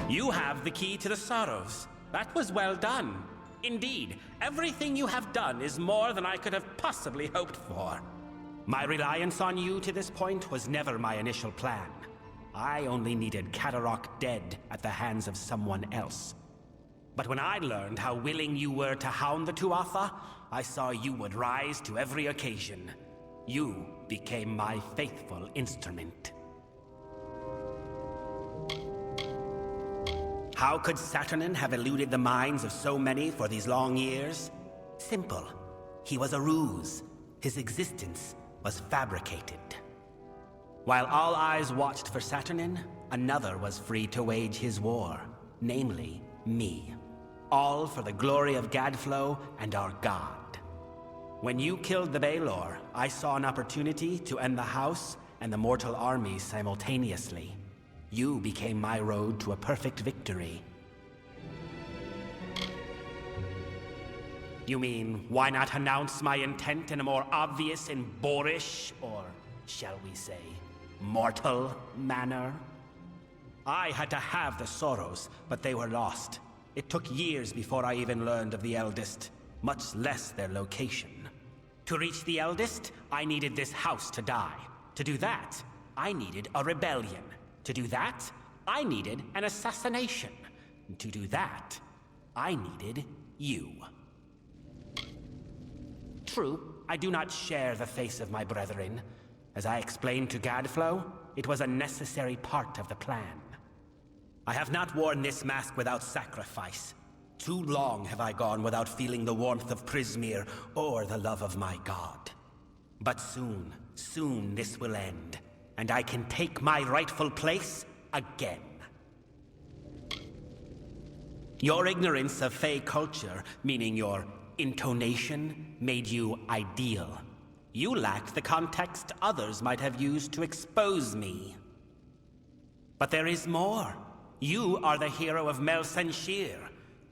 You have the key to the sorrows. That was well done. Indeed, everything you have done is more than I could have possibly hoped for. My reliance on you to this point was never my initial plan. I only needed Kadarok dead at the hands of someone else. But when I learned how willing you were to hound the Tuatha, I saw you would rise to every occasion. You became my faithful instrument. How could Saturnin have eluded the minds of so many for these long years? Simple. He was a ruse. His existence was fabricated. While all eyes watched for Saturnin, another was free to wage his war, namely me. All for the glory of Gadflow and our god. When you killed the Baelor, I saw an opportunity to end the house and the mortal armies simultaneously. You became my road to a perfect victory. You mean, why not announce my intent in a more obvious and boorish, or shall we say, mortal manner? I had to have the sorrows, but they were lost. It took years before I even learned of the Eldest, much less their location. To reach the Eldest, I needed this house to die. To do that, I needed a rebellion. To do that, I needed an assassination. To do that, I needed you. True, I do not share the face of my brethren. As I explained to Gadflow, it was a necessary part of the plan. I have not worn this mask without sacrifice. Too long have I gone without feeling the warmth of Prismeer or the love of my god. But soon this will end. And I can take my rightful place again. Your ignorance of Fey culture, meaning your intonation, made you ideal. You lacked the context others might have used to expose me. But there is more. You are the hero of Melsenshir.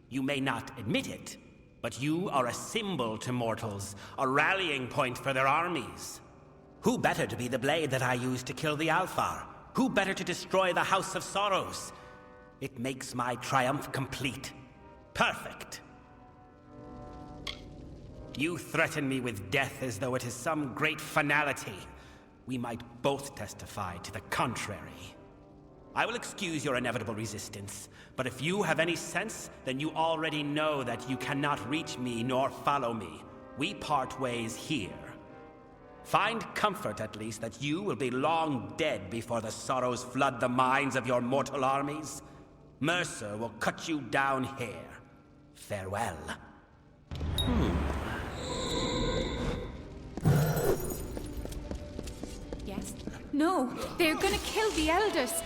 You may not admit it, but you are a symbol to mortals, a rallying point for their armies. Who better to be the blade that I used to kill the Alfar? Who better to destroy the House of Sorrows? It makes my triumph complete. Perfect. You threaten me with death as though it is some great finality. We might both testify to the contrary. I will excuse your inevitable resistance, but if you have any sense, then you already know that you cannot reach me nor follow me. We part ways here. Find comfort, at least, that you will be long dead before the sorrows flood the minds of your mortal armies. Mercer will cut you down here. Farewell. Yes? No, they're gonna kill the Eldest.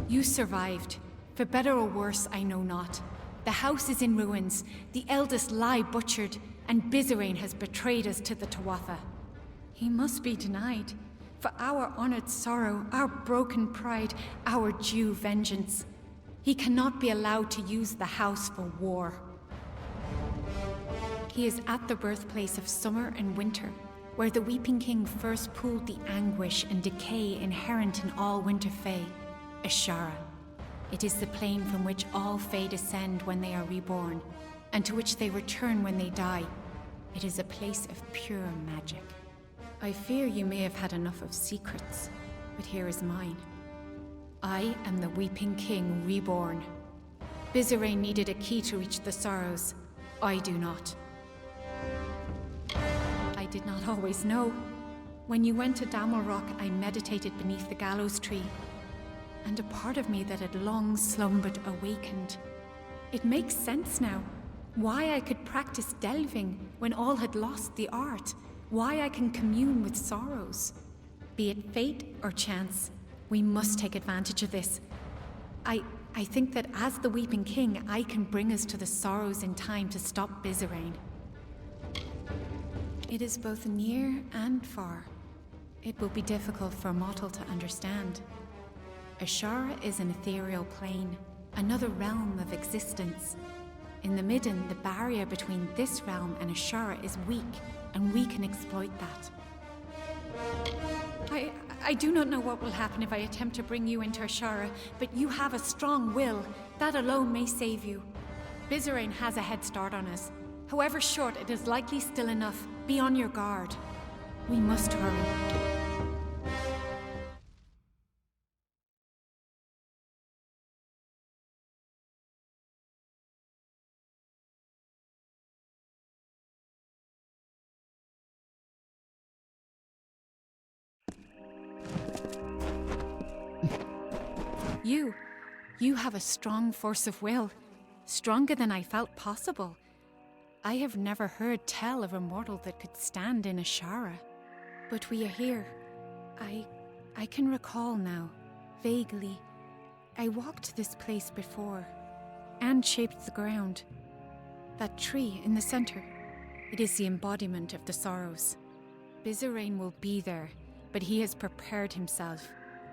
You survived. For better or worse, I know not. The house is in ruins, the Eldest lie butchered, and Bizarane has betrayed us to the Tuatha. He must be denied. For our honored sorrow, our broken pride, our due vengeance. He cannot be allowed to use the house for war. He is at the birthplace of summer and winter, where the Weeping King first pooled the anguish and decay inherent in all Winter Fae. Ashara. It is the plane from which all Fae descend when they are reborn, and to which they return when they die. It is a place of pure magic. I fear you may have had enough of secrets, but here is mine. I am the Weeping King reborn. Bizarre needed a key to reach the Sorrows. I do not. I did not always know. When you went to Amalur, I meditated beneath the gallows tree, and a part of me that had long slumbered awakened. It makes sense now. Why I could practice delving when all had lost the art. Why I can commune with sorrows. Be it fate or chance, we must take advantage of this. I think that as the Weeping King, I can bring us to the Sorrows in time to stop Bizarre. It is both near and far. It will be difficult for a mortal to understand. Ashara is an ethereal plane, another realm of existence. In the Midden, the barrier between this realm and Ashara is weak, and we can exploit that. I do not know what will happen if I attempt to bring you into Ashara, but you have a strong will. That alone may save you. Bizarre has a head start on us. However short, it is likely still enough. Be on your guard. We must hurry. You have a strong force of will, stronger than I felt possible. I have never heard tell of a mortal that could stand in Ashara. But we are here. I can recall now, vaguely. I walked this place before, and shaped the ground. That tree in the center, it is the embodiment of the Sorrows. Bizarre will be there, but he has prepared himself.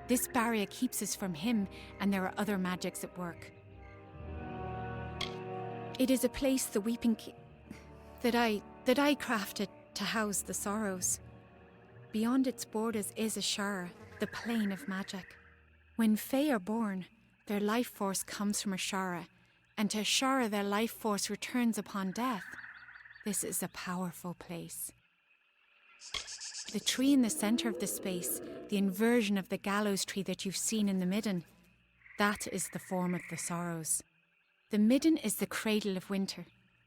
This barrier keeps us from him, and there are other magics at work. It is a place the Weeping King that I crafted to house the Sorrows. Beyond its borders is Ashara, the plane of magic. When Fae are born, their life force comes from Ashara, and to Ashara their life force returns upon death. This is a powerful place. The tree in the center of the space, the inversion of the gallows tree that you've seen in the Midden, that is the form of the Sorrows. The Midden is the cradle of winter.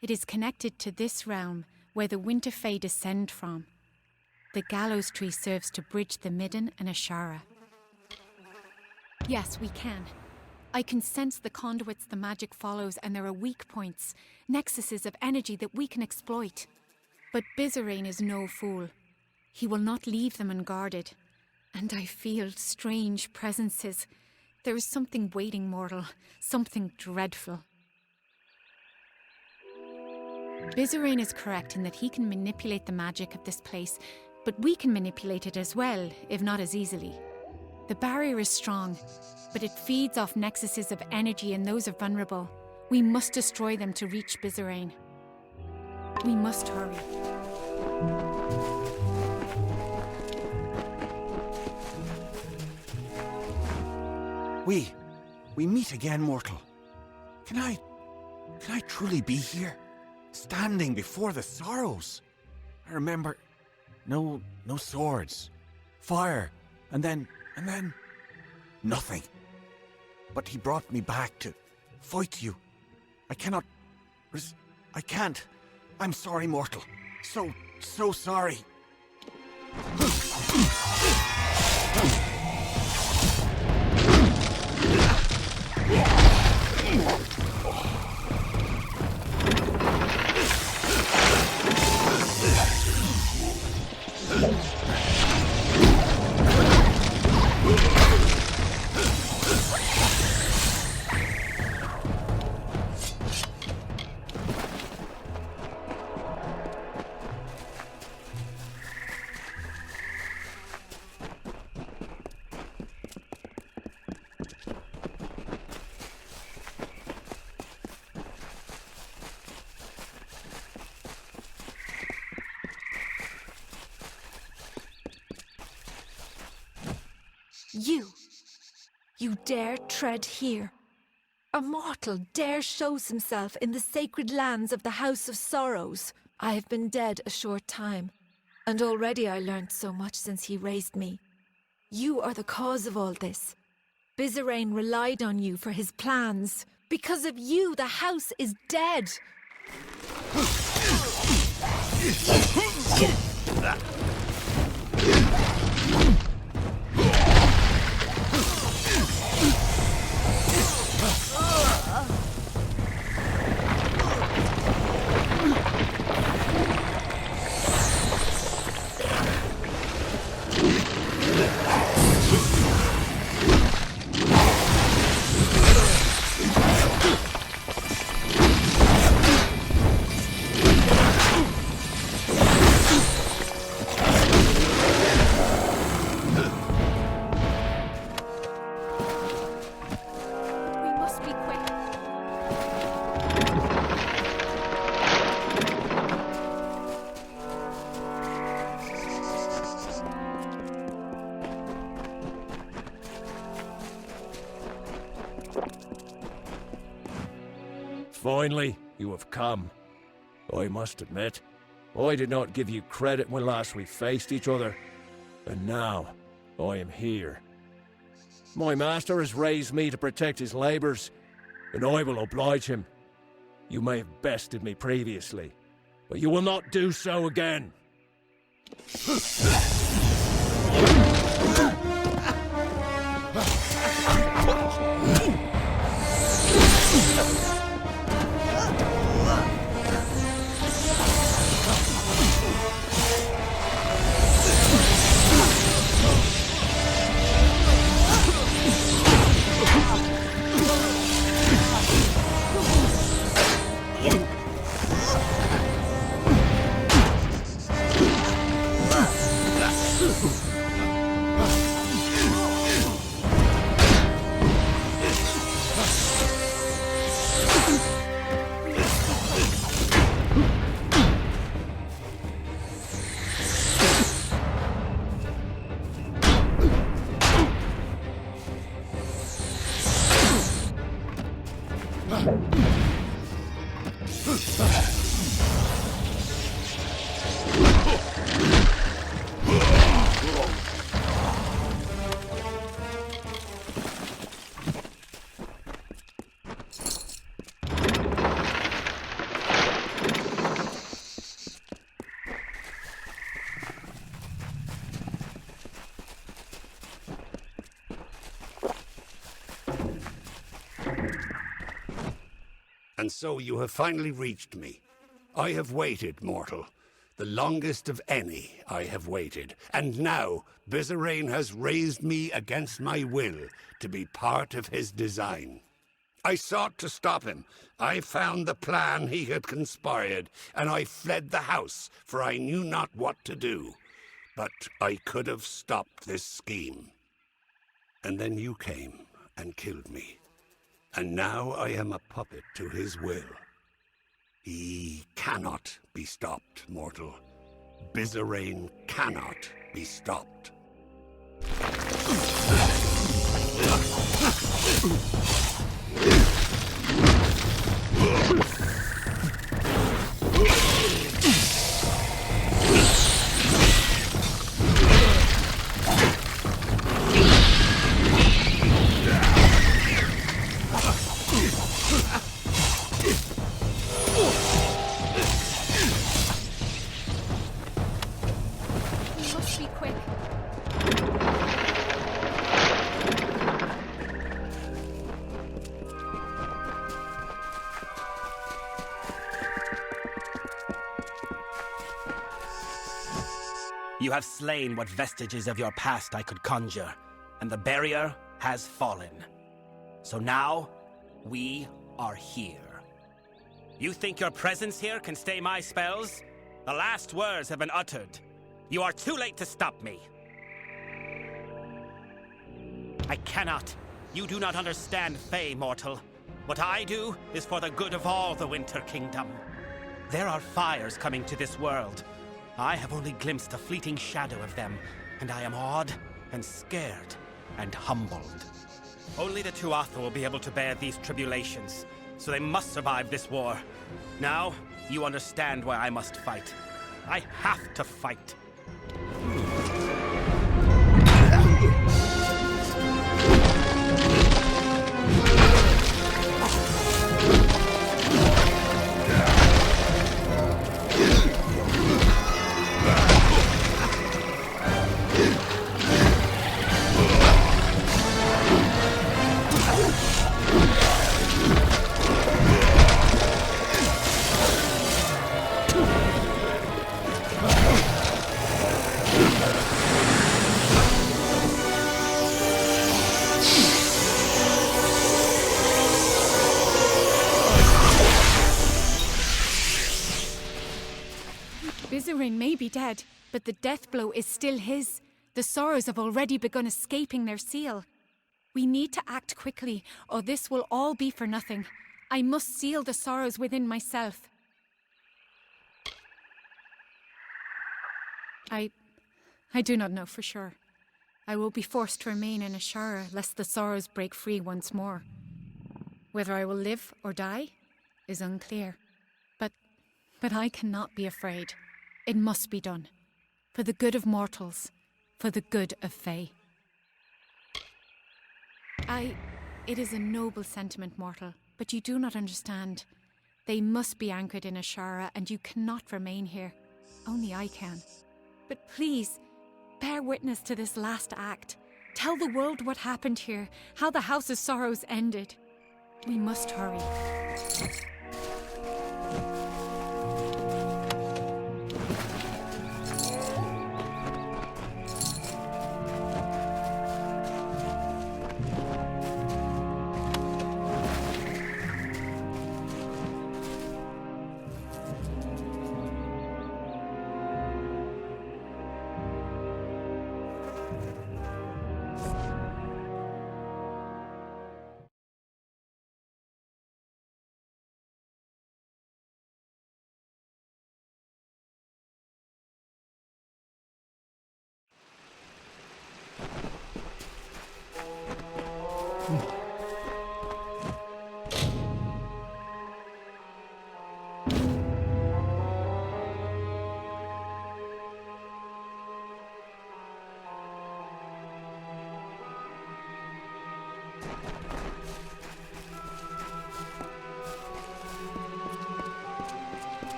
It is connected to this realm where the winter fae descend from. The gallows tree serves to bridge the Midden and Ashara. Yes, we can. I can sense the conduits the magic follows, and there are weak points, nexuses of energy that we can exploit. But Bizarre is no fool. He will not leave them unguarded. And I feel strange presences. There is something waiting, mortal. Something dreadful. Bizarre is correct in that he can manipulate the magic of this place, but we can manipulate it as well, if not as easily. The barrier is strong, but it feeds off nexuses of energy, and those are vulnerable. We must destroy them to reach Bizarre. We must hurry. We meet again, mortal. Can I truly be here? Standing before the Sorrows? I remember no swords, fire, and then nothing. But he brought me back to fight you. I can't. I'm sorry, mortal. So sorry. You dare tread here? A mortal dare shows himself in the sacred lands of the House of Sorrows. I have been dead a short time, and already I learned so much since he raised me. You are the cause of all this. Bizarre relied on you for his plans. Because of you, the house is dead. Finally, you have come. I must admit, I did not give you credit when last we faced each other. And now, I am here. My master has raised me to protect his labours, and I will oblige him. You may have bested me previously, but you will not do so again. And so you have finally reached me. I have waited, mortal. The longest of any I have waited. And now, Bizarrain has raised me against my will to be part of his design. I sought to stop him. I found the plan he had conspired, and I fled the house, for I knew not what to do. But I could have stopped this scheme. And then you came and killed me. And now I am a puppet to his will. He cannot be stopped, mortal. Bizarrain cannot be stopped. You have slain what vestiges of your past I could conjure, and the barrier has fallen. So now, we are here. You think your presence here can stay my spells? The last words have been uttered. You are too late to stop me. I cannot. You do not understand, Fey mortal. What I do is for the good of all the Winter Kingdom. There are fires coming to this world. I have only glimpsed a fleeting shadow of them, and I am awed and scared and humbled. Only the Tuatha will be able to bear these tribulations, so they must survive this war. Now, you understand why I must fight. I have to fight. Bizarine may be dead, but the death blow is still his. The Sorrows have already begun escaping their seal. We need to act quickly, or this will all be for nothing. I must seal the Sorrows within myself. I do not know for sure. I will be forced to remain in Ashara lest the Sorrows break free once more. Whether I will live or die is unclear. But I cannot be afraid. It must be done. For the good of mortals. For the good of Fae. It is a noble sentiment, mortal, but you do not understand. They must be anchored in Ashara, and you cannot remain here. Only I can. But please, bear witness to this last act. Tell the world what happened here, how the House of Sorrows ended. We must hurry.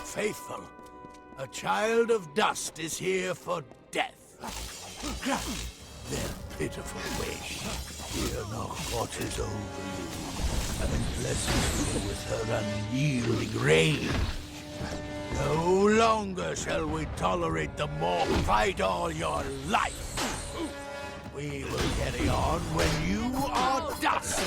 Faithful, a child of dust is here for death. Grant their pitiful wish. Fear not what is over you, and blesses you with her unyielding rage. No longer shall we tolerate the more fight all your life. We will carry on when you are dust.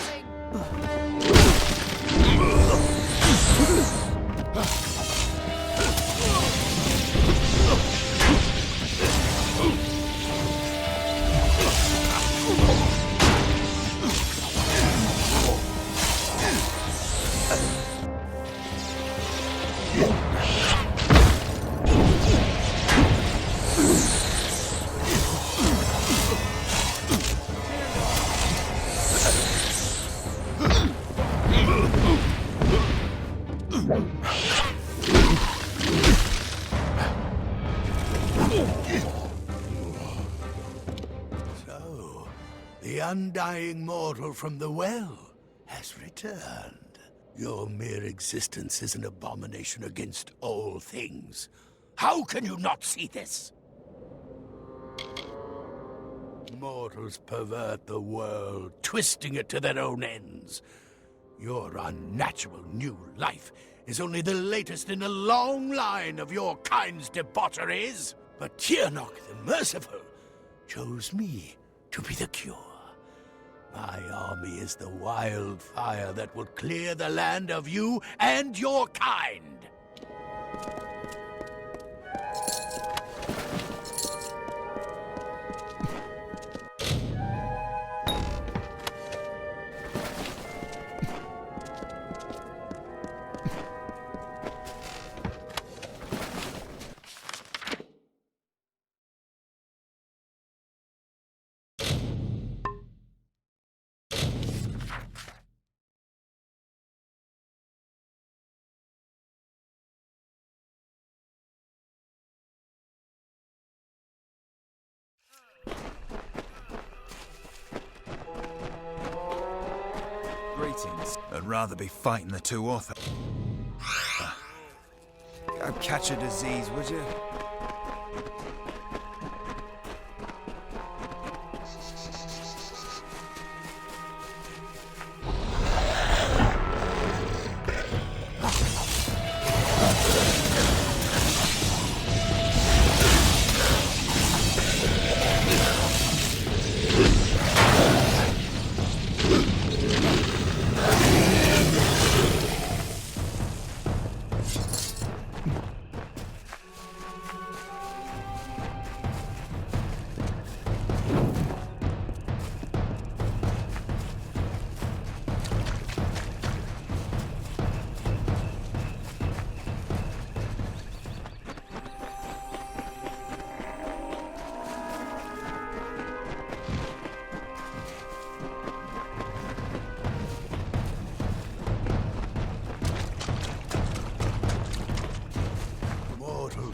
undying mortal from the well has returned. Your mere existence is an abomination against all things. How can you not see this? Mortals pervert the world, twisting it to their own ends. Your unnatural new life is only the latest in a long line of your kind's debaucheries. But Tiernok the Merciful chose me to be the cure. My army is the wildfire that will clear the land of you and your kind. Greetings. I'd rather be fighting the two authors. Go catch a disease, would you?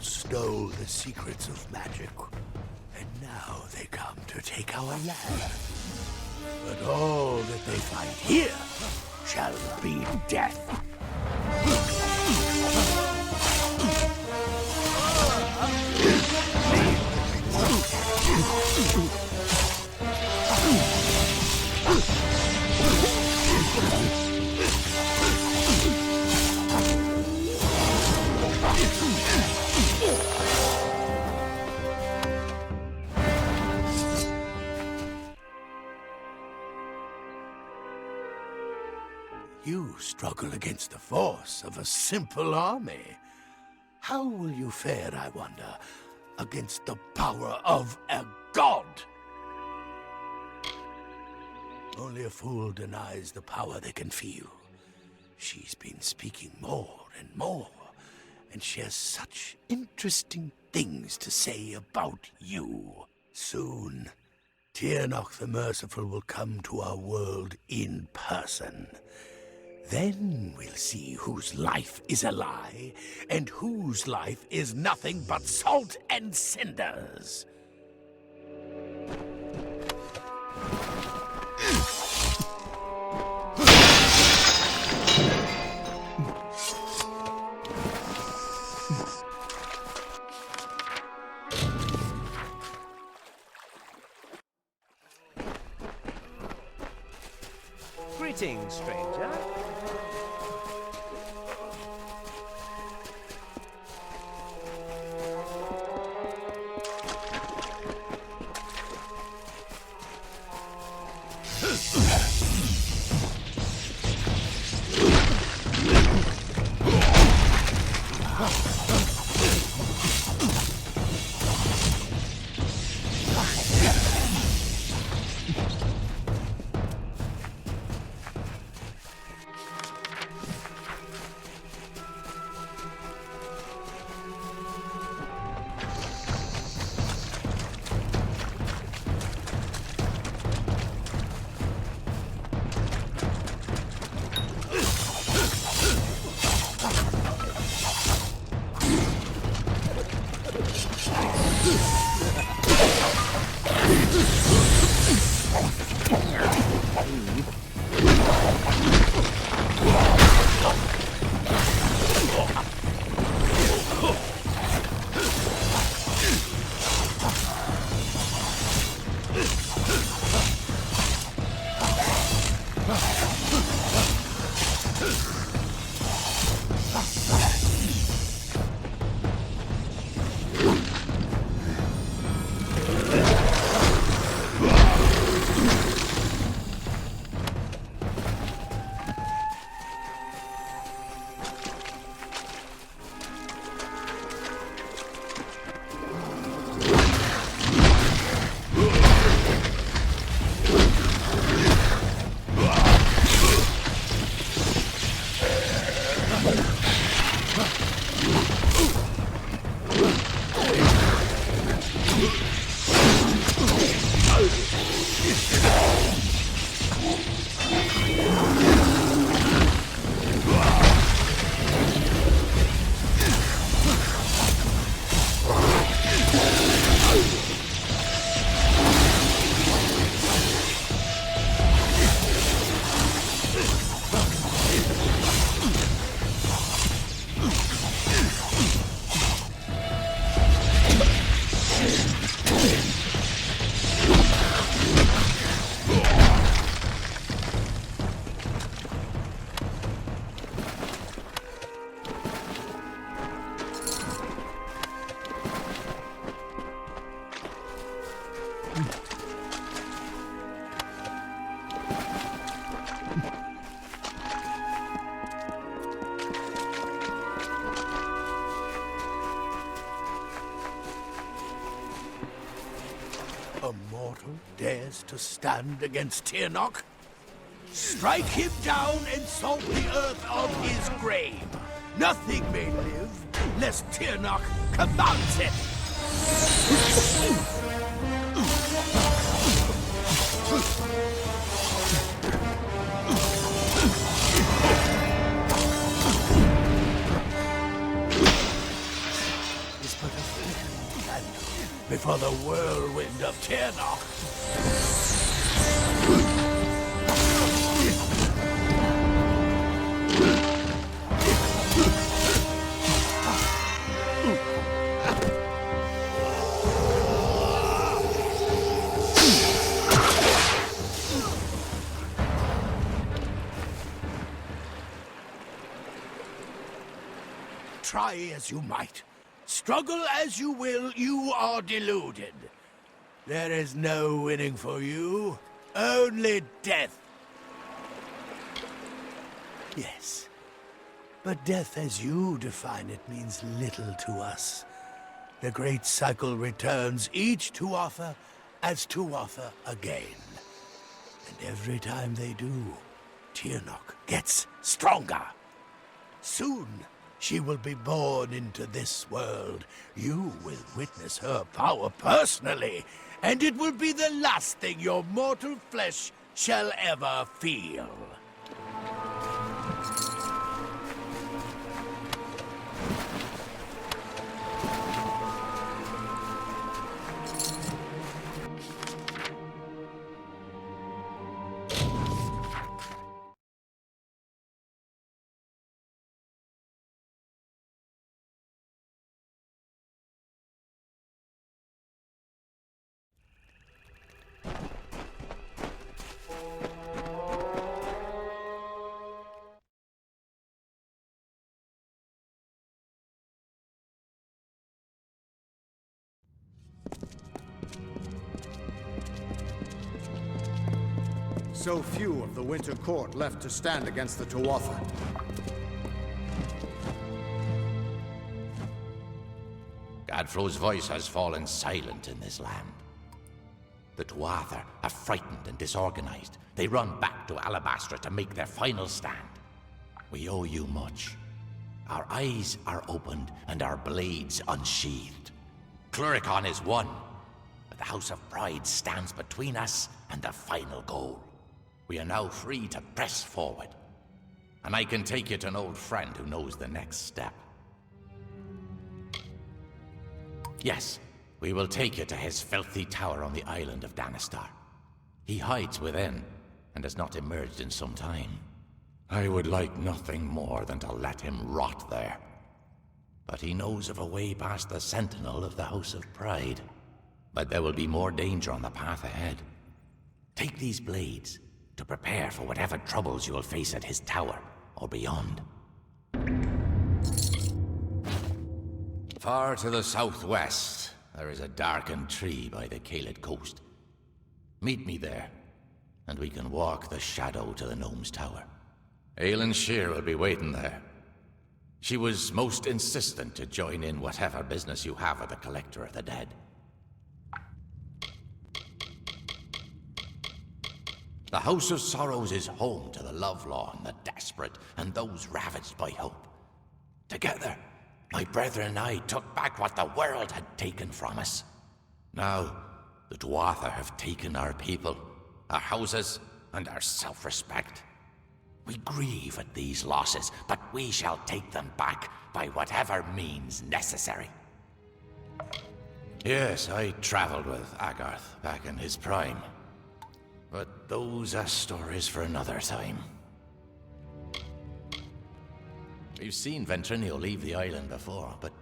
Stole the secrets of magic, and now they come to take our land. But all that they find here shall be death. You struggle against the force of a simple army. How will you fare, I wonder, against the power of a god? Only a fool denies the power they can feel. She's been speaking more and more, and she has such interesting things to say about you. Soon, Tiernok the Merciful will come to our world in person. Then we'll see whose life is a lie, and whose life is nothing but salt and cinders. Greetings, stranger. A mortal dares to stand against Tirnoch? Strike him down and salt the earth of his grave. Nothing may live, lest Tirnoch commands it. Is but a flickering candle before the whirlwind of Tirnoch. Try as you might, struggle as you will, you are deluded. There is no winning for you, only death. Yes, but death as you define it means little to us. The great cycle returns, each to offer as to offer again. And every time they do, Tirnoch gets stronger. Soon, she will be born into this world. You will witness her power personally, and it will be the last thing your mortal flesh shall ever feel. So few of the Winter Court left to stand against the Tuatha. Godfrey's voice has fallen silent in this land. The Tuatha are frightened and disorganized. They run back to Alabastra to make their final stand. We owe you much. Our eyes are opened and our blades unsheathed. Cluricon is won, but the House of Pride stands between us and the final goal. We are now free to press forward. And I can take you to an old friend who knows the next step. Yes, we will take you to his filthy tower on the island of Danistar. He hides within, and has not emerged in some time. I would like nothing more than to let him rot there. But he knows of a way past the sentinel of the House of Pride. But there will be more danger on the path ahead. Take these blades to prepare for whatever troubles you will face at his tower or beyond. Far to the southwest, there is a darkened tree by the Caelid coast. Meet me there, and we can walk the shadow to the gnome's tower. Aelin Shear will be waiting there. She was most insistent to join in whatever business you have with the Collector of the Dead. The House of Sorrows is home to the lovelorn, the desperate, and those ravaged by hope. Together, my brethren and I took back what the world had taken from us. Now, The Dwartha have taken our people, our houses, and our self-respect. We grieve at these losses, but we shall take them back by whatever means necessary. Yes, I traveled with Agarth back in his prime. But those are stories for another time. We've seen Ventrinio leave the island before, but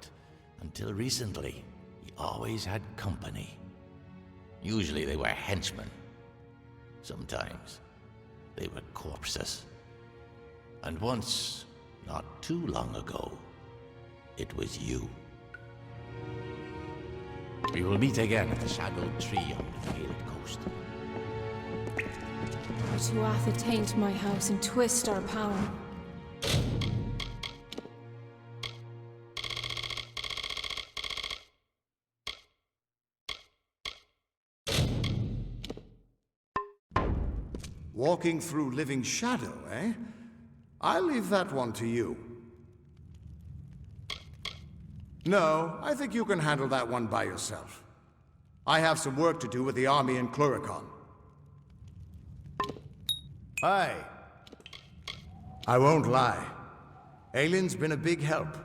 until recently, he always had company. Usually they were henchmen. Sometimes they were corpses. And once, not too long ago, it was you. We will meet again at the Shadowed Tree on the Failed Coast. The Tuatha taint my house and twist our power. Walking through living shadow, eh? I'll leave that one to you. No, I think you can handle that one by yourself. I have some work to do with the army in Cluricon. Aye. I won't lie. Aileen's been a big help.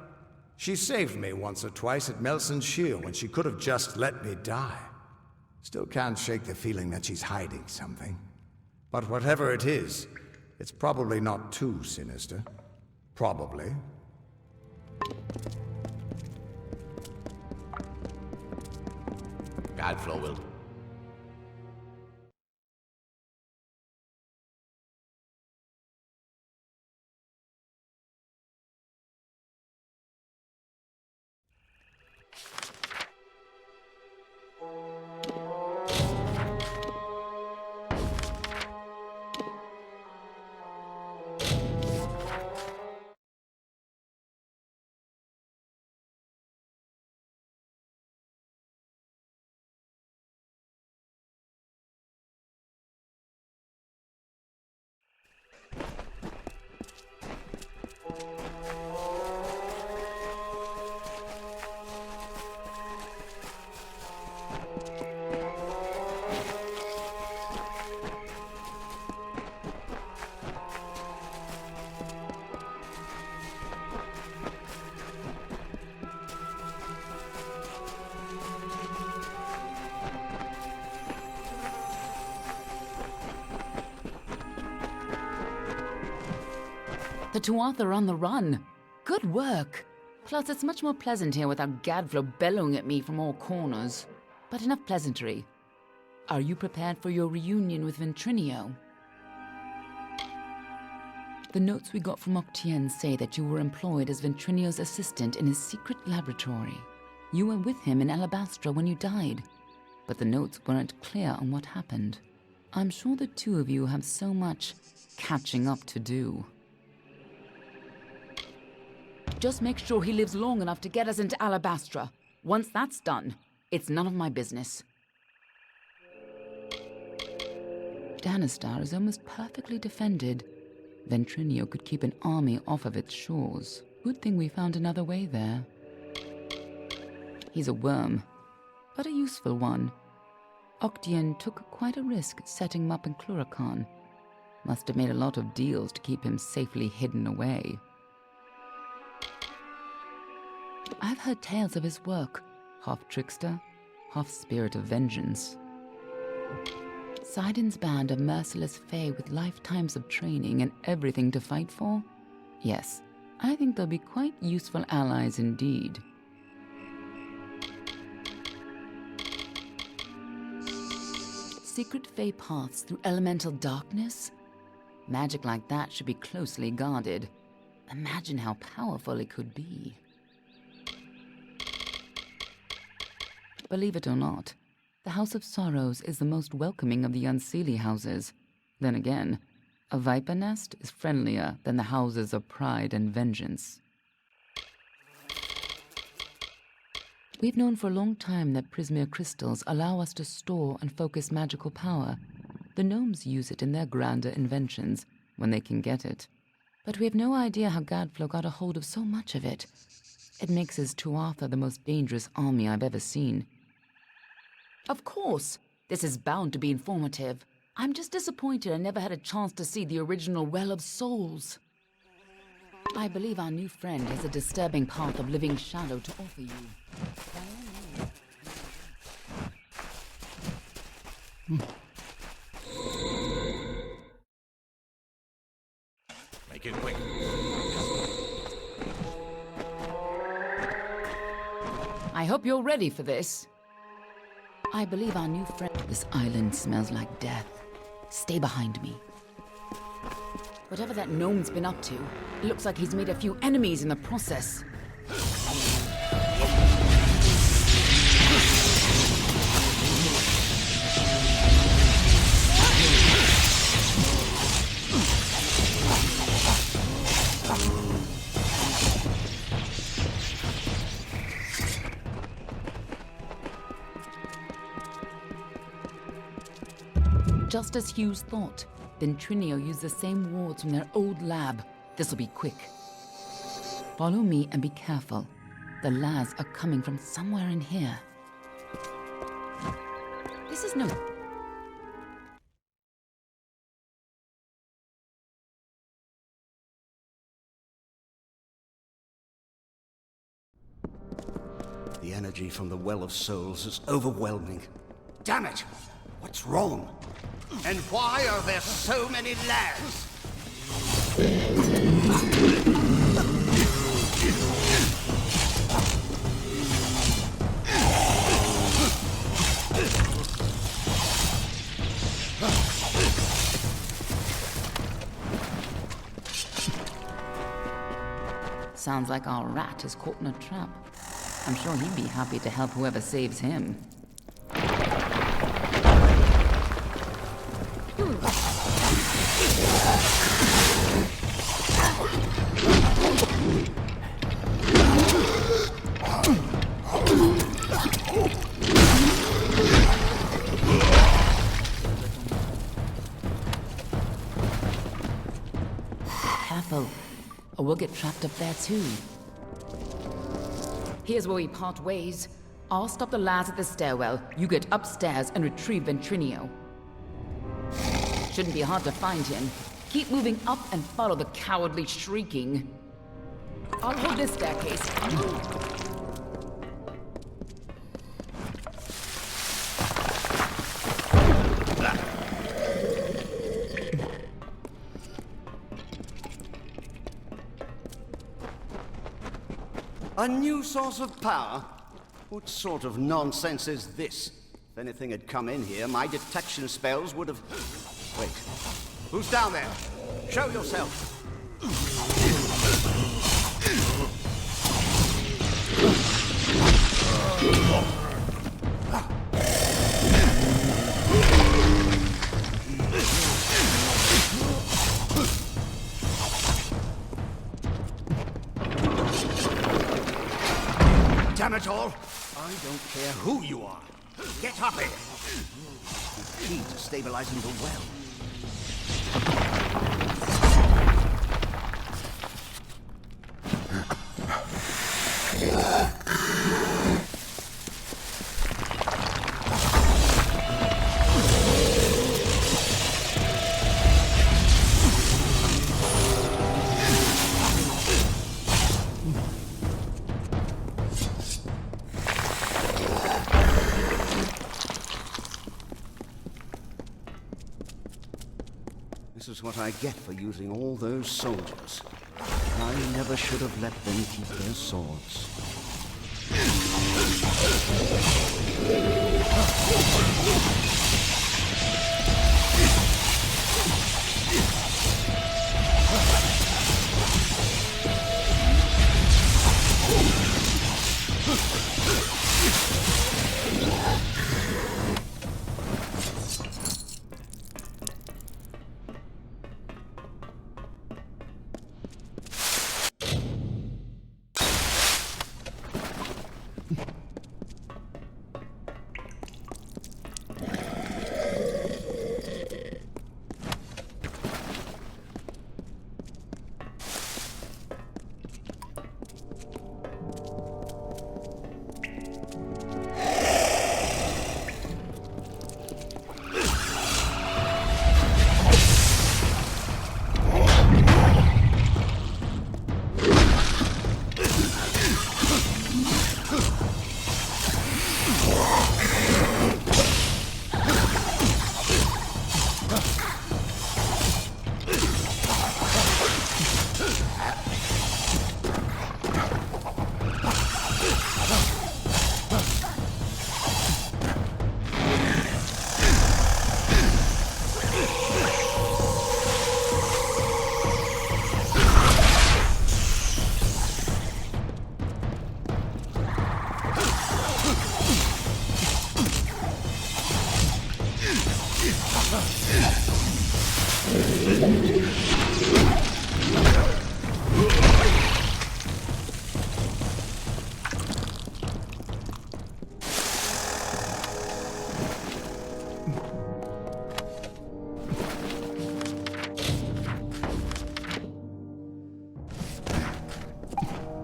She saved me once or twice at Melson's Shield when she could have just let me die. Still can't shake the feeling that she's hiding something. But whatever it is, it's probably not too sinister. Probably. Gadflow will. The Tuatha are on the run. Good work. Plus, it's much more pleasant here without Gadflow bellowing at me from all corners. But enough pleasantry. Are you prepared for your reunion with Ventrinio? The notes we got from Octien say that you were employed as Ventrinio's assistant in his secret laboratory. You were with him in Alabastra when you died, but the notes weren't clear on what happened. I'm sure the two of you have so much catching up to do. Just make sure he lives long enough to get us into Alabastra. Once that's done, it's none of my business. Danistar is almost perfectly defended. Ventrinio could keep an army off of its shores. Good thing we found another way there. He's a worm, but a useful one. Octien took quite a risk setting him up in Cluricon. Must have made a lot of deals to keep him safely hidden away. I've heard tales of his work, half trickster, half spirit of vengeance. Sidon's band of merciless fae with lifetimes of training and everything to fight for? Yes, I think they'll be quite useful allies indeed. Secret fae paths through elemental darkness? Magic like that should be closely guarded. Imagine how powerful it could be. Believe it or not, the House of Sorrows is the most welcoming of the Unseelie houses. Then again, a viper nest is friendlier than the houses of pride and vengeance. We've known for a long time that Prismere crystals allow us to store and focus magical power. The gnomes use it in their grander inventions, when they can get it. But we have no idea how Gadflow got a hold of so much of it. It makes his Tuatha the most dangerous army I've ever seen. Of course, This is bound to be informative. I'm just disappointed I never had a chance to see the original Well of Souls. I believe our new friend has a disturbing path of living shadow to offer you. Make it quick. I hope you're ready for this. I believe our new friend... This island smells like death. Stay behind me. Whatever that gnome's been up to, it looks like he's made a few enemies in the process. Just as Hughes thought, Ventrinio used the same wards from their old lab. This'll be quick. Follow me and be careful. The lads are coming from somewhere in here. This is no... The energy from the Well of Souls is overwhelming. Damn it! What's wrong? And why are there so many lads? Sounds like our rat is caught in a trap. I'm sure he'd be happy to help whoever saves him. Careful, or we'll get trapped up there too. Here's where we part ways. I'll stop the lads at the stairwell. You get upstairs and retrieve Ventrinio. Shouldn't be hard to find him. Keep moving up and follow the cowardly shrieking. I'll hold this staircase. A new source of power? What sort of nonsense is this? If anything had come in here, my detection spells would have... Wait. Who's down there? Show yourself. Damn it all! I don't care who you are. Get up here! The key to stabilizing the well. This is what I get for using all those soldiers. I never should have let them keep their swords.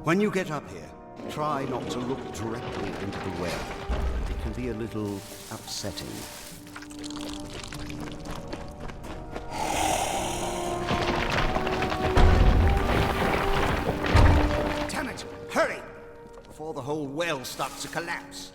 When you get up here, try not to look directly into the well. It can be a little upsetting. Damn it! Hurry! Before the whole well starts to collapse.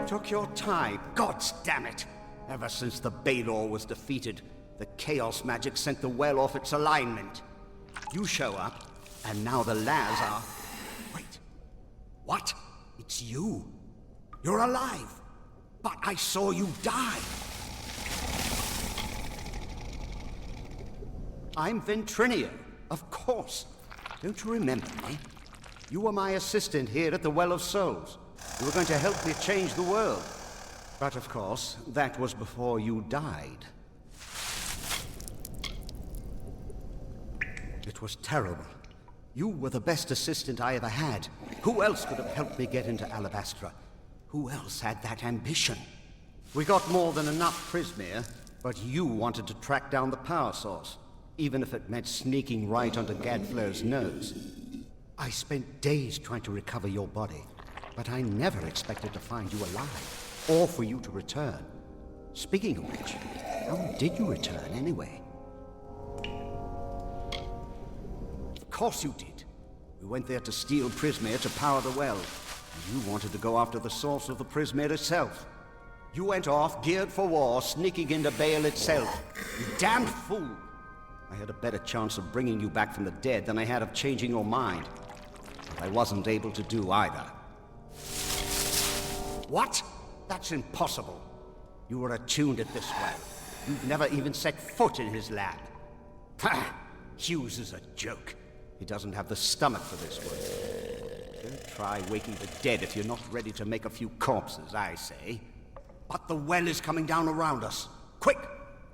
Took your time. Gods damn it! Ever since the Balor was defeated, the Chaos magic sent the well off its alignment. You show up, and now the Laz are... Wait. What? It's you. You're alive. But I saw you die. I'm Ventrinio, of course. Don't you remember me? You were my assistant here at the Well of Souls. You were going to help me change the world. But of course, that was before you died. It was terrible. You were the best assistant I ever had. Who else could have helped me get into Alabastra? Who else had that ambition? We got more than enough Prismere, but you wanted to track down the power source, even if it meant sneaking right under Gadflo's nose. I spent days trying to recover your body, but I never expected to find you alive, or for you to return. Speaking of which, how did you return anyway? Of course you did. We went there to steal Prismere to power the well. You wanted to go after the source of the Prismere itself. You went off, geared for war, sneaking into Baal itself. You damned fool! I had a better chance of bringing you back from the dead than I had of changing your mind. But I wasn't able to do either. What? That's impossible. You were attuned at this well. You've never even set foot in his lab. Ha! Hughes is a joke. He doesn't have the stomach for this work. Don't try waking the dead if you're not ready to make a few corpses, I say. But the well is coming down around us. Quick!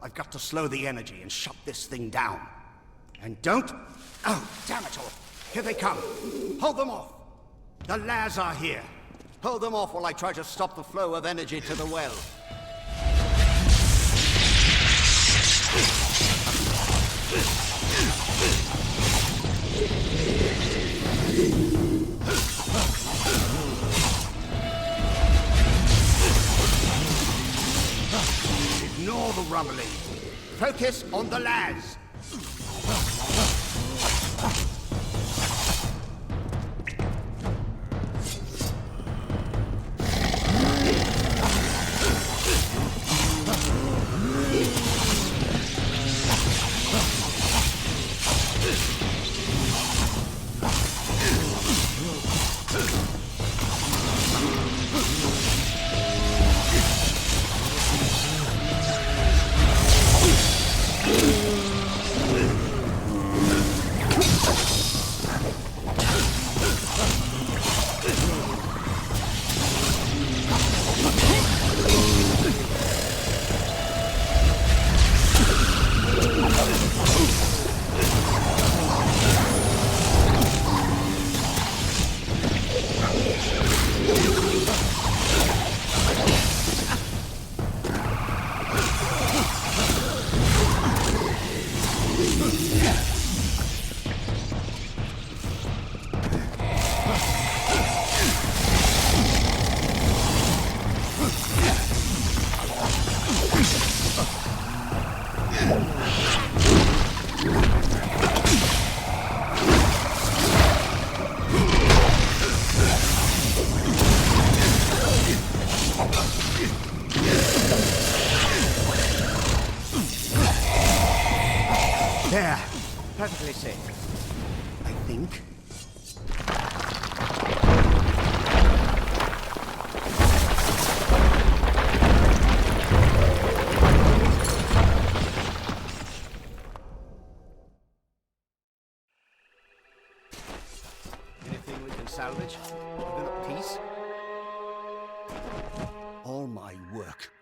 I've got to slow the energy and shut this thing down. And don't... Oh, damn it all! Here they come! Hold them off! The Laz are here! Hold them off while I try to stop the flow of energy to the well. Ignore the rumbling. Focus on the Laz. There. Perfectly safe. I think.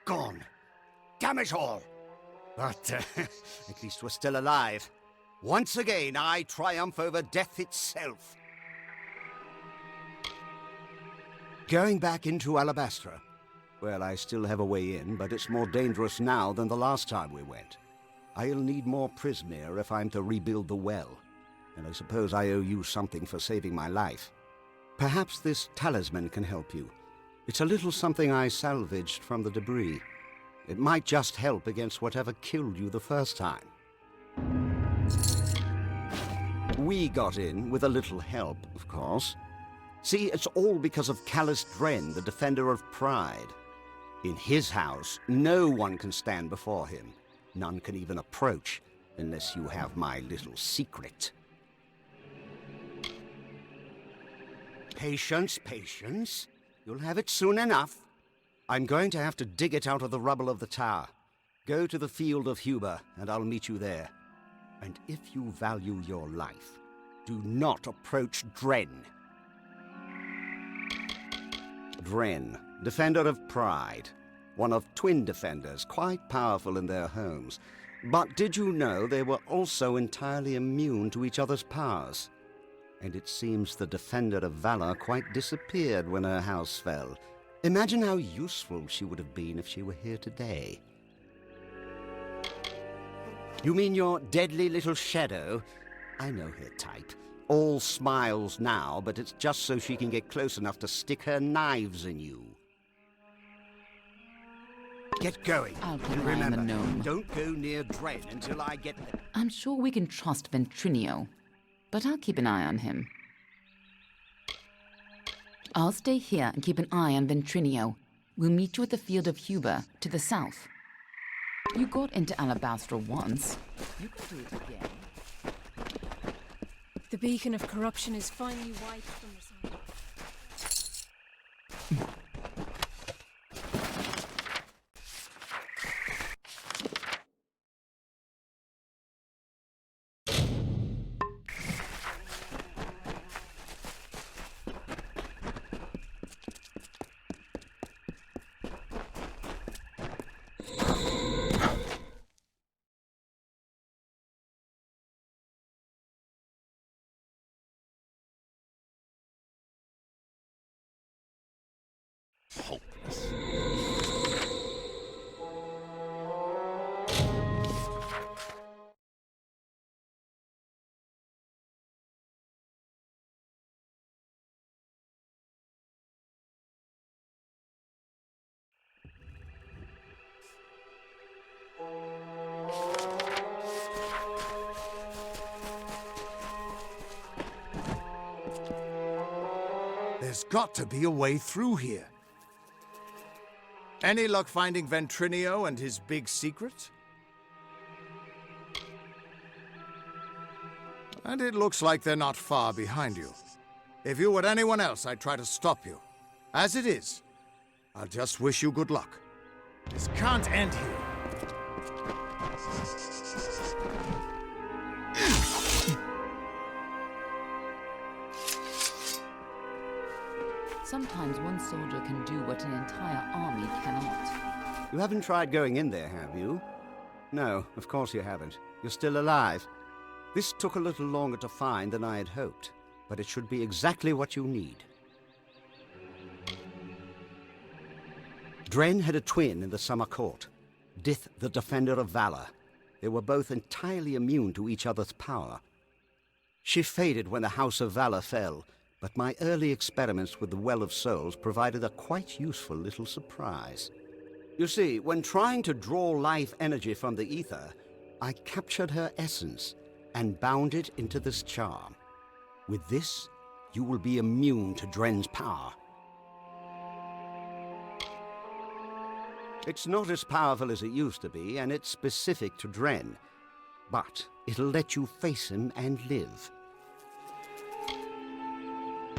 gone. Damn it all! But at least we're still alive. Once again, I triumph over death itself. Going back into Alabastra. Well, I still have a way in, but it's more dangerous now than the last time we went. I'll need more Prismere if I'm to rebuild the well. And I suppose I owe you something for saving my life. Perhaps this talisman can help you. It's a little something I salvaged from the debris. It might just help against whatever killed you the first time. We got in with a little help, of course. See, it's all because of Callous Dren, the Defender of Pride. In his house, no one can stand before him. None can even approach, unless you have my little secret. Patience, patience. You'll have it soon enough. I'm going to have to dig it out of the rubble of the tower. Go to the field of Huber, and I'll meet you there. And if you value your life, do not approach Dren. Dren, Defender of Pride. One of twin defenders, quite powerful in their homes. But did you know they were also entirely immune to each other's powers? And it seems the Defender of Valor quite disappeared when her house fell. Imagine how useful she would have been if she were here today. You mean your deadly little shadow? I know her type. All smiles now, but it's just so she can get close enough to stick her knives in you. Get going. I'll keep And an eye on the remember, gnome. don't go near Dren until I get there. I'm sure we can trust Ventrinio, but I'll keep an eye on him. I'll stay here and keep an eye on Ventrinio. We'll meet you at the field of Huber, to the south. You got into Alabastra once. You could do it again. The beacon of corruption is finally wiped from the sun. Hopeless. There's got to be a way through here. Any luck finding Ventrinio and his big secret? And it looks like they're not far behind you. If you were anyone else, I'd try to stop you. As it is, I'll just wish you good luck. This can't end here. Sometimes one soldier can do what an entire army cannot. You haven't tried going in there, have you? No, of course you haven't. You're still alive. This took a little longer to find than I had hoped, but it should be exactly what you need. Dren had a twin in the Summer Court, Dith the Defender of Valor. They were both entirely immune to each other's power. She faded when the House of Valor fell, but my early experiments with the Well of Souls provided a quite useful little surprise. You see, when trying to draw life energy from the ether, I captured her essence and bound it into this charm. With this, you will be immune to Dren's power. It's not as powerful as it used to be, and it's specific to Dren. But it'll let you face him and live.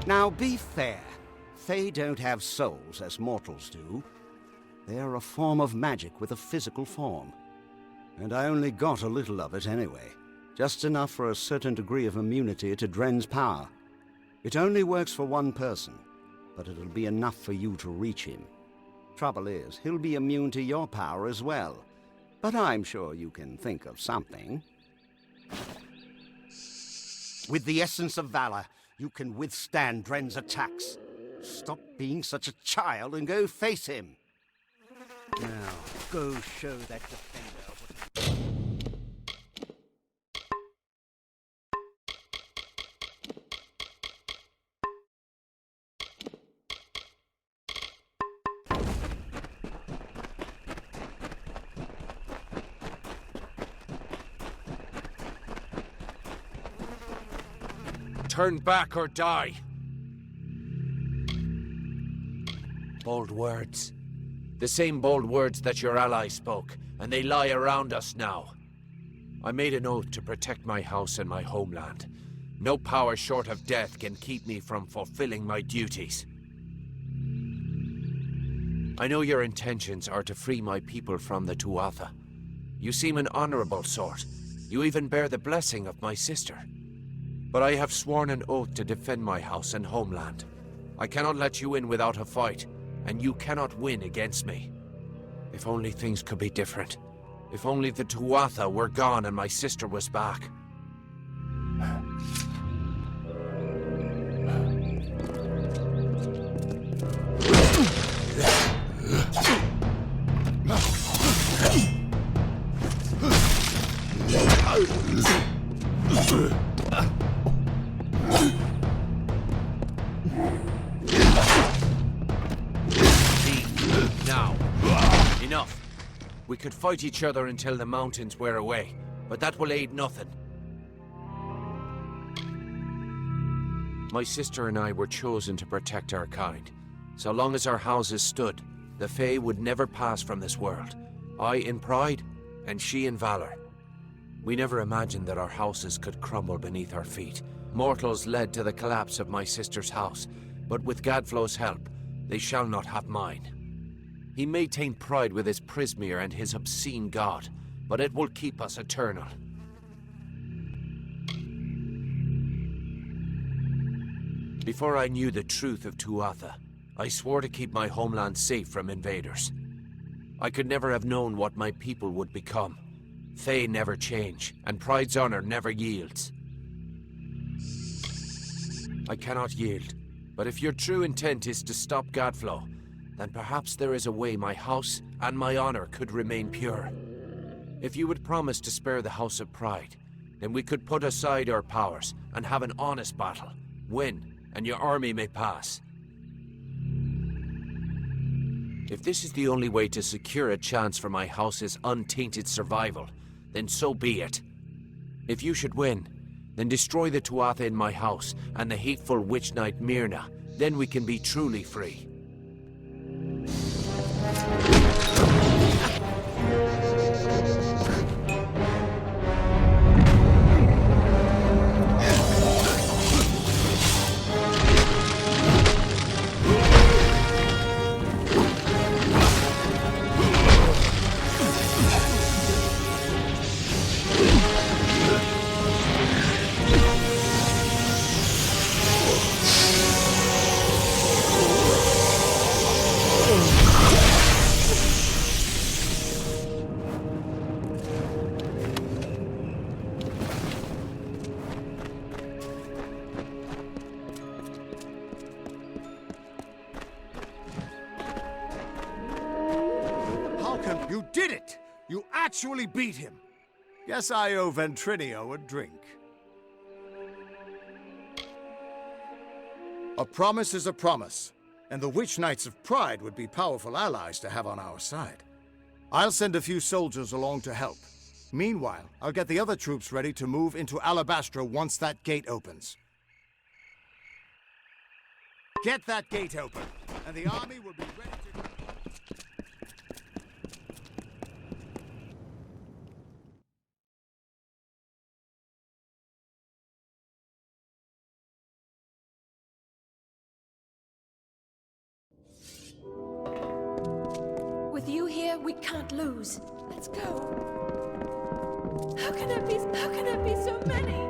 Now, be fair. Fae don't have souls as mortals do. They're a form of magic with a physical form. And I only got a little of it anyway. Just enough for a certain degree of immunity to Dren's power. It only works for one person, but it'll be enough for you to reach him. Trouble is, he'll be immune to your power as well. But I'm sure you can think of something. With the essence of valor, you can withstand Dren's attacks. Stop being such a child and go face him. Now, go show that defender what... Turn back or die. Bold words. The same bold words that your ally spoke, and they lie around us now. I made an oath to protect my house and my homeland. No power short of death can keep me from fulfilling my duties. I know your intentions are to free my people from the Tuatha. You seem an honorable sort. You even bear the blessing of my sister. But I have sworn an oath to defend my house and homeland. I cannot let you in without a fight, and you cannot win against me. If only things could be different. If only the Tuatha were gone and my sister was back. Now, enough. We could fight each other until the mountains wear away, but that will aid nothing. My sister and I were chosen to protect our kind. So long as our houses stood, the Fae would never pass from this world. I in pride, and she in valor. We never imagined that our houses could crumble beneath our feet. Mortals led to the collapse of my sister's house, but with Gadflow's help, they shall not have mine. He may taint pride with his Prismere and his obscene god, but it will keep us eternal. Before I knew the truth of Tuatha, I swore to keep my homeland safe from invaders. I could never have known what my people would become. Fae never change, and pride's honor never yields. I cannot yield, but if your true intent is to stop Gadflow, then perhaps there is a way my house and my honor could remain pure. If you would promise to spare the House of Pride, then we could put aside our powers and have an honest battle, win, and your army may pass. If this is the only way to secure a chance for my house's untainted survival, then so be it. If you should win, then destroy the Tuatha in my house and the hateful witch knight Myrna. Then we can be truly free. You did it! You actually beat him! Guess I owe Ventrinio a drink. A promise is a promise, and the Witch Knights of Pride would be powerful allies to have on our side. I'll send a few soldiers along to help. Meanwhile, I'll get the other troops ready to move into Alabastra once that gate opens. Get that gate open, and the army will be ready to... With you here, we can't lose. Let's go. How can it be so many?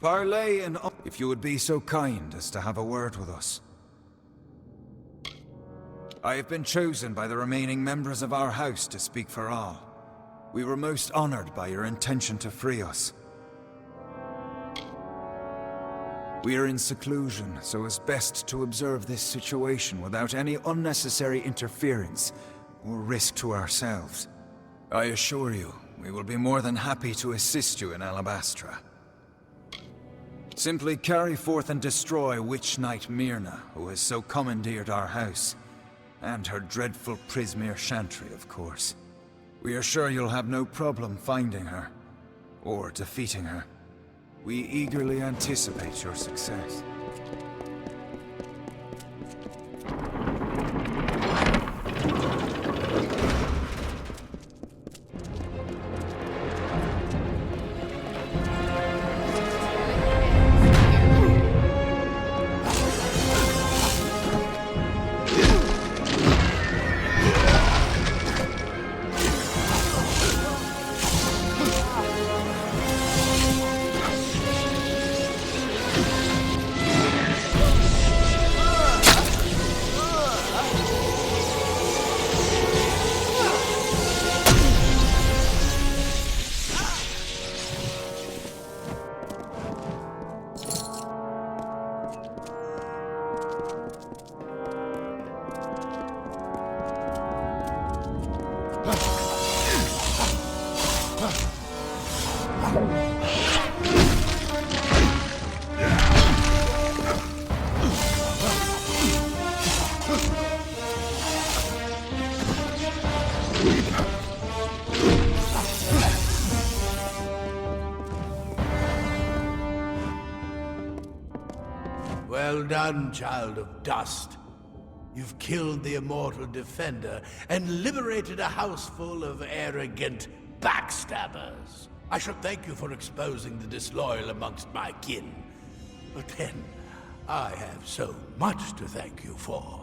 parley and if you would be so kind as to have a word with us. I have been chosen by the remaining members of our house to speak for all. We were most honored by your intention to free us. We are in seclusion, so it's best to observe this situation without any unnecessary interference or risk to ourselves. I assure you, we will be more than happy to assist you in Alabastra. Simply carry forth and destroy Witch Knight Myrna, who has so commandeered our house, and her dreadful Prismere Chantry, of course. We are sure you'll have no problem finding her, or defeating her. We eagerly anticipate your success. Well done, child of dust. You've killed the immortal defender and liberated a house full of arrogant backstabbers. I should thank you for exposing the disloyal amongst my kin. But then, I have so much to thank you for.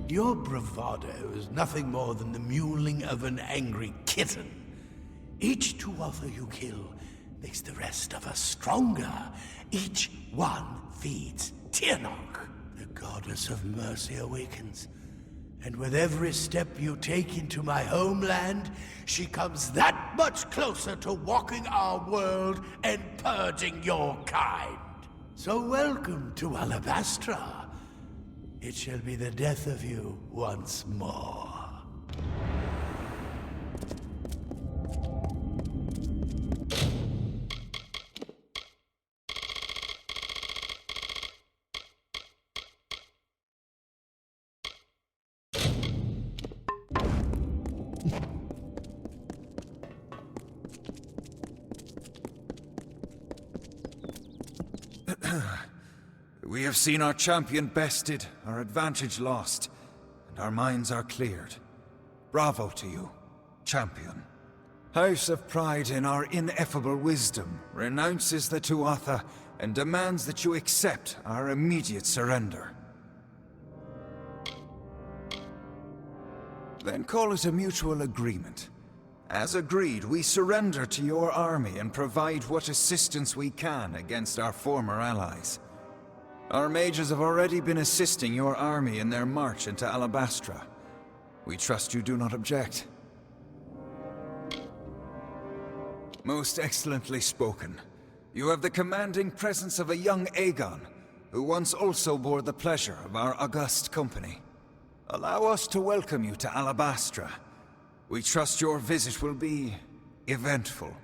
Your bravado is nothing more than the mewling of an angry kitten. Each Tuatha you kill makes the rest of us stronger. Each one feeds Tirnoch. The goddess of mercy awakens. And with every step you take into my homeland, she comes that much closer to walking our world and purging your kind. So welcome to Alabastra. It shall be the death of you once more. We have seen our champion bested, our advantage lost, and our minds are cleared. Bravo to you, champion. House of Pride in our ineffable wisdom renounces the Tuatha and demands that you accept our immediate surrender. Then call it a mutual agreement. As agreed, we surrender to your army and provide what assistance we can against our former allies. Our mages have already been assisting your army in their march into Alabastra. We trust you do not object. Most excellently spoken. You have the commanding presence of a young Aegon, who once also bore the pleasure of our august company. Allow us to welcome you to Alabastra. We trust your visit will be eventful.